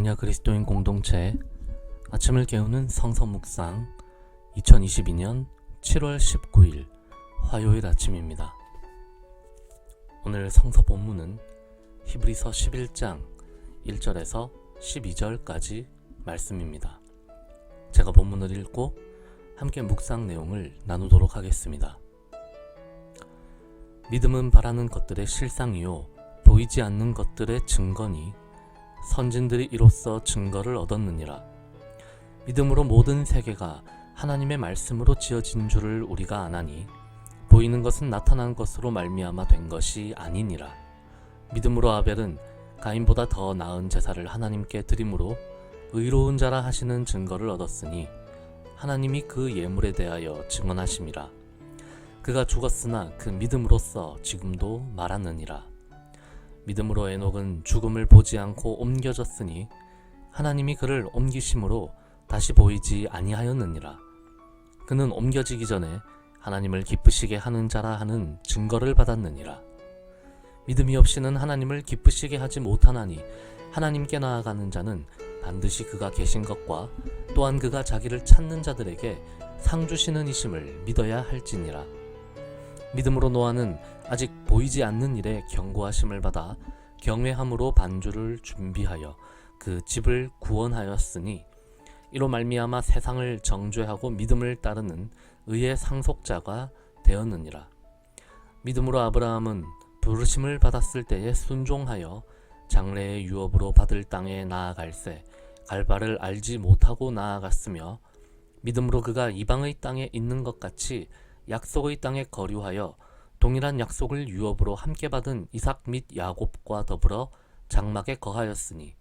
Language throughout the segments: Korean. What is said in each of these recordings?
광야 그리스도인 공동체 아침을 깨우는 성서 묵상 2022년 7월 19일 화요일 아침입니다. 오늘 성서 본문은 히브리서 11장 1절에서 12절까지 말씀입니다. 제가 본문을 읽고 함께 묵상 내용을 나누도록 하겠습니다. 믿음은 바라는 것들의 실상이요 보이지 않는 것들의 증거니 선진들이 이로써 증거를 얻었느니라. 믿음으로 모든 세계가 하나님의 말씀으로 지어진 줄을 우리가 아나니 보이는 것은 나타난 것으로 말미암아 된 것이 아니니라. 믿음으로 아벨은 가인보다 더 나은 제사를 하나님께 드림으로 의로운 자라 하시는 증거를 얻었으니 하나님이 그 예물에 대하여 증언하심이라. 그가 죽었으나 그 믿음으로써 지금도 말하느니라. 믿음으로 에녹은 죽음을 보지 않고 옮겨졌으니 하나님이 그를 옮기심으로 다시 보이지 아니하였느니라. 그는 옮겨지기 전에 하나님을 기쁘시게 하는 자라 하는 증거를 받았느니라. 믿음이 없이는 하나님을 기쁘시게 하지 못하나니 하나님께 나아가는 자는 반드시 그가 계신 것과 또한 그가 자기를 찾는 자들에게 상 주시는 이심을 믿어야 할지니라. 믿음으로 노아는 아직 보이지 않는 일에 경고하심을 받아 경외함으로 반주를 준비하여 그 집을 구원하였으니 이로 말미암아 세상을 정죄하고 믿음을 따르는 의의 상속자가 되었느니라. 믿음으로 아브라함은 부르심을 받았을 때에 순종하여 장래의 유업으로 받을 땅에 나아갈새 갈 바를 알지 못하고 나아갔으며 믿음으로 그가 이방의 땅에 있는 것 같이 약속의 땅에 거류하여 동일한 약속을 유업으로 함께 받은 이삭 및 야곱과 더불어 장막에 거하였으니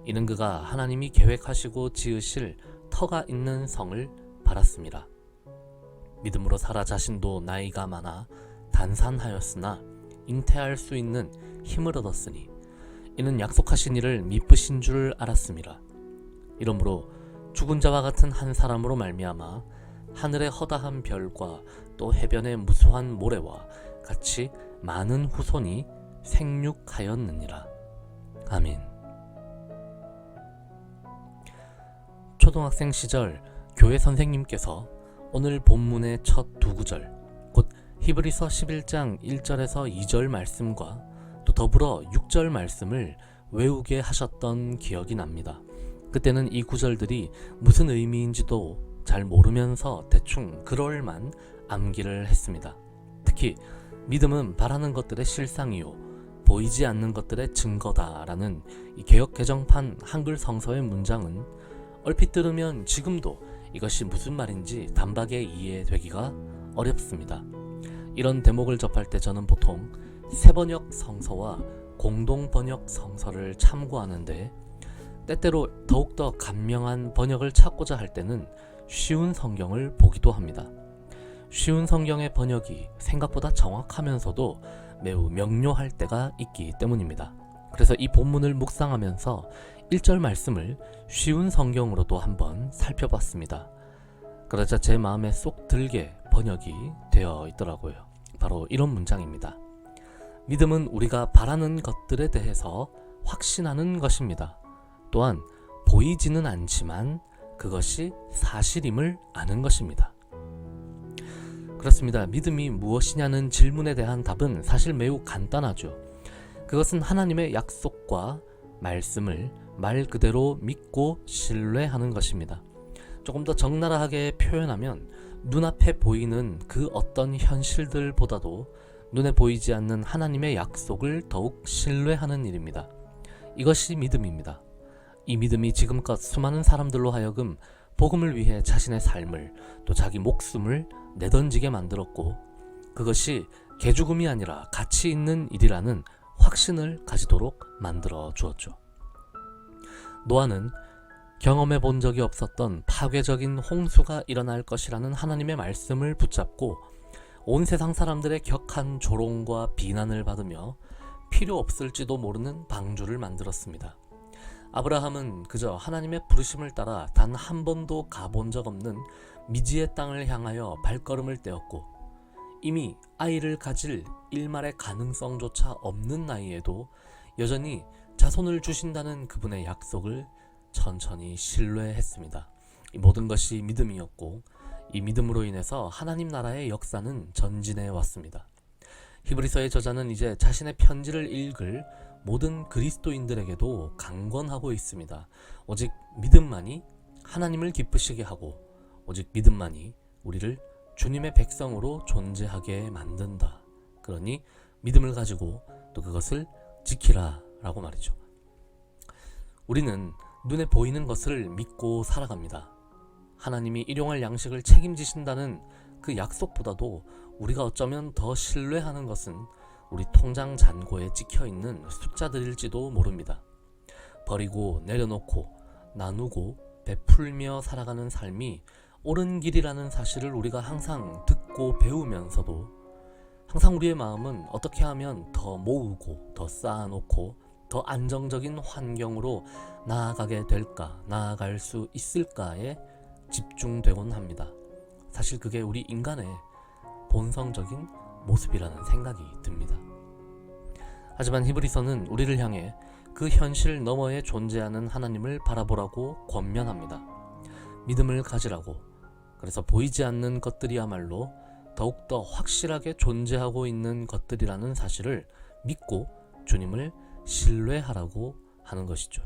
이는 그가 하나님이 계획하시고 지으실 터가 있는 성을 바랐습니다. 믿음으로 사라 자신도 나이가 많아 단산하였으나 잉태할 수 있는 힘을 얻었으니 이는 약속하신 이를 미쁘신 줄 알았습니다. 이러므로 죽은 자와 같은 한 사람으로 말미암아 하늘의 허다한 별과 또 해변의 무수한 모래와 같이 많은 후손이 생육하였느니라. 아멘. 초등학생 시절 교회 선생님께서 오늘 본문의 첫 두 구절, 곧 히브리서 11장 1절에서 2절 말씀과 또 더불어 6절 말씀을 외우게 하셨던 기억이 납니다. 그때는 이 구절들이 무슨 의미인지도 잘 모르면서 대충 그럴만 암기를 했습니다. 특히 믿음은 바라는 것들의 실상이요 보이지 않는 것들의 증거다라는 이 개역 개정판 한글 성서의 문장은 얼핏 들으면 지금도 이것이 무슨 말인지 단박에 이해되기가 어렵습니다. 이런 대목을 접할 때 저는 보통 새번역 성서와 공동번역 성서를 참고하는데 때때로 더욱더 간명한 번역을 찾고자 할 때는 쉬운 성경을 보기도 합니다. 쉬운 성경의 번역이 생각보다 정확하면서도 매우 명료할 때가 있기 때문입니다. 그래서 이 본문을 묵상하면서 1절 말씀을 쉬운 성경으로도 한번 살펴봤습니다. 그러자 제 마음에 쏙 들게 번역이 되어 있더라고요. 바로 이런 문장입니다. 믿음은 우리가 바라는 것들에 대해서 확신하는 것입니다. 또한 보이지는 않지만 그것이 사실임을 아는 것입니다. 그렇습니다. 믿음이 무엇이냐는 질문에 대한 답은 사실 매우 간단하죠. 그것은 하나님의 약속과 말씀을 말 그대로 믿고 신뢰하는 것입니다. 조금 더 적나라하게 표현하면 눈앞에 보이는 그 어떤 현실들보다도 눈에 보이지 않는 하나님의 약속을 더욱 신뢰하는 일입니다. 이것이 믿음입니다. 이 믿음이 지금껏 수많은 사람들로 하여금 복음을 위해 자신의 삶을 또 자기 목숨을 내던지게 만들었고 그것이 개죽음이 아니라 가치 있는 일이라는 확신을 가지도록 만들어 주었죠. 노아는 경험해 본 적이 없었던 파괴적인 홍수가 일어날 것이라는 하나님의 말씀을 붙잡고 온 세상 사람들의 격한 조롱과 비난을 받으며 필요 없을지도 모르는 방주를 만들었습니다. 아브라함은 그저 하나님의 부르심을 따라 단 한 번도 가본 적 없는 미지의 땅을 향하여 발걸음을 떼었고 이미 아이를 가질 일말의 가능성조차 없는 나이에도 여전히 자손을 주신다는 그분의 약속을 천천히 신뢰했습니다. 이 모든 것이 믿음이었고 이 믿음으로 인해서 하나님 나라의 역사는 전진해 왔습니다. 히브리서의 저자는 이제 자신의 편지를 읽을 모든 그리스도인들에게도 강권하고 있습니다. 오직 믿음만이 하나님을 기쁘시게 하고 오직 믿음만이 우리를 주님의 백성으로 존재하게 만든다. 그러니 믿음을 가지고 또 그것을 지키라 라고 말이죠. 우리는 눈에 보이는 것을 믿고 살아갑니다. 하나님이 일용할 양식을 책임지신다는 그 약속보다도 우리가 어쩌면 더 신뢰하는 것은 우리 통장 잔고에 찍혀있는 숫자들일지도 모릅니다. 버리고 내려놓고 나누고 베풀며 살아가는 삶이 옳은 길이라는 사실을 우리가 항상 듣고 배우면서도 항상 우리의 마음은 어떻게 하면 더 모으고 더 쌓아놓고 더 안정적인 환경으로 나아가게 될까, 나아갈 수 있을까에 집중되곤 합니다. 사실 그게 우리 인간의 본성적인 모습이라는 생각이 듭니다. 하지만 히브리서는 우리를 향해 그 현실 너머에 존재하는 하나님을 바라보라고 권면합니다. 믿음을 가지라고. 그래서 보이지 않는 것들이야말로 더욱더 확실하게 존재하고 있는 것들이라는 사실을 믿고 주님을 신뢰하라고 하는 것이죠.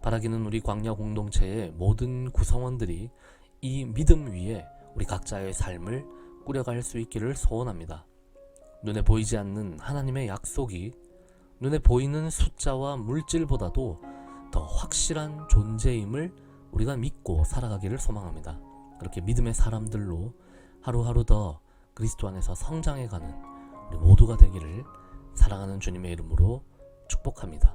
바라기는 우리 광야 공동체의 모든 구성원들이 이 믿음 위에 우리 각자의 삶을 꾸려갈 수 있기를 소원합니다. 눈에 보이지 않는 하나님의 약속이 눈에 보이는 숫자와 물질보다도 더 확실한 존재임을 우리가 믿고 살아가기를 소망합니다. 그렇게 믿음의 사람들로 하루하루 더 그리스도 안에서 성장해가는 우리 모두가 되기를 사랑하는 주님의 이름으로 축복합니다.